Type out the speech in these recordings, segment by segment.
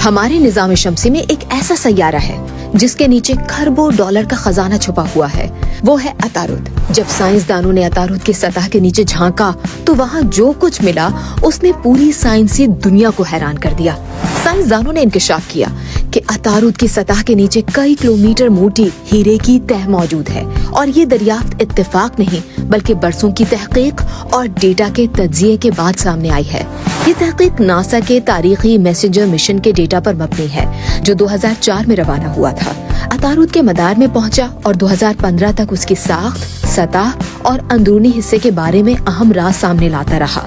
ہمارے نظام شمسی میں ایک ایسا سیارہ ہے جس کے نیچے کھربوں ڈالر کا خزانہ چھپا ہوا ہے، وہ ہے عطارد۔ جب سائنسدانوں نے عطارد کی سطح کے نیچے جھانکا تو وہاں جو کچھ ملا اس نے پوری سائنسی دنیا کو حیران کر دیا۔ سائنسدانوں نے انکشاف کیا کہ عطارد کی سطح کے نیچے کئی کلومیٹر موٹی ہیرے کی تہ موجود ہے، اور یہ دریافت اتفاق نہیں بلکہ برسوں کی تحقیق اور ڈیٹا کے تجزیے کے بعد سامنے آئی ہے۔ یہ تحقیق ناسا کے تاریخی میسنجر مشن کے ڈیٹا پر مبنی ہے جو 2004 میں روانہ ہوا تھا۔ عطارد کے مدار میں پہنچا اور 2015 تک اس کی ساخت، سطح اور اندرونی حصے کے بارے میں اہم راز سامنے لاتا رہا۔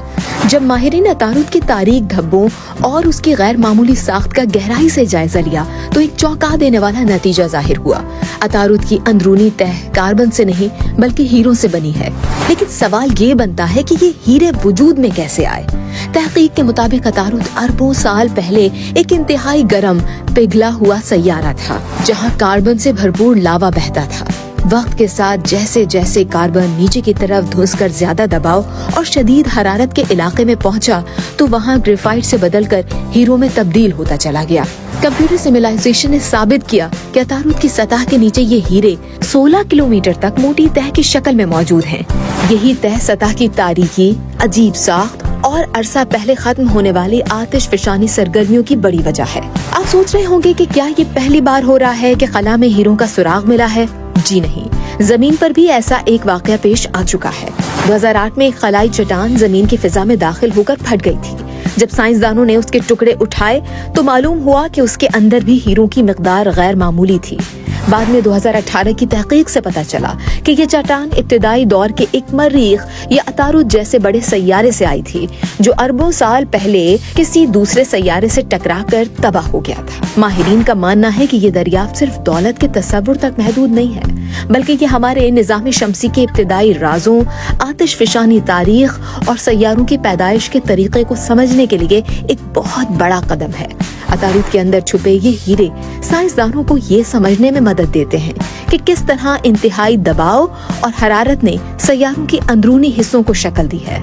جب ماہرین نے عطارد کی تاریک دھبوں اور اس کی غیر معمولی ساخت کا گہرائی سے جائزہ لیا تو ایک چونکا دینے والا نتیجہ ظاہر ہوا۔ عطارد کی اندرونی تہ کاربن سے نہیں بلکہ ہیروں سے بنی ہے، لیکن سوال یہ بنتا ہے کہ یہ ہیرے وجود میں کیسے آئے؟ تحقیق کے مطابق عطارد اربوں سال پہلے ایک انتہائی گرم پگھلا ہوا سیارہ تھا جہاں کاربن سے بھرپور لاوا بہتا تھا۔ وقت کے ساتھ جیسے جیسے کاربن نیچے کی طرف دھنس کر زیادہ دباؤ اور شدید حرارت کے علاقے میں پہنچا تو وہاں گریفائٹ سے بدل کر ہیروں میں تبدیل ہوتا چلا گیا۔ کمپیوٹر سیمولائزیشن نے ثابت کیا کہ عطارد کی سطح کے نیچے یہ ہیرے 16 کلومیٹر تک موٹی تہ کی شکل میں موجود ہیں۔ یہی تہ سطح کی تاریکی، عجیب ساخت اور عرصہ پہلے ختم ہونے والی آتش فشانی سرگرمیوں کی بڑی وجہ ہے۔ آپ سوچ رہے ہوں گے کہ کیا یہ پہلی بار ہو رہا ہے کہ خلا میں ہیروں کا سراغ ملا ہے؟ جی نہیں، زمین پر بھی ایسا ایک واقعہ پیش آ چکا ہے۔ 2008 میں ایک خلائی چٹان زمین کی فضا میں داخل ہو کر پھٹ گئی تھی۔ جب سائنسدانوں نے اس کے ٹکڑے اٹھائے تو معلوم ہوا کہ اس کے اندر بھی ہیروں کی مقدار غیر معمولی تھی۔ بعد میں 2018 کی تحقیق سے پتہ چلا کہ یہ چٹان ابتدائی دور کے ایک مریخ یا عطارد جیسے بڑے سیارے سے آئی تھی جو اربوں سال پہلے کسی دوسرے سیارے سے ٹکرا کر تباہ ہو گیا تھا۔ ماہرین کا ماننا ہے کہ یہ دریافت صرف دولت کے تصور تک محدود نہیں ہے بلکہ یہ ہمارے نظام شمسی کے ابتدائی رازوں، آتش فشانی تاریخ اور سیاروں کی پیدائش کے طریقے کو سمجھنے کے لیے ایک بہت بڑا قدم ہے۔ عطارد کے اندر چھپے یہ ہیرے سائنسدانوں کو یہ سمجھنے میں مدد دیتے ہیں کہ کس طرح انتہائی دباؤ اور حرارت نے سیاروں کے اندرونی حصوں کو شکل دی ہے۔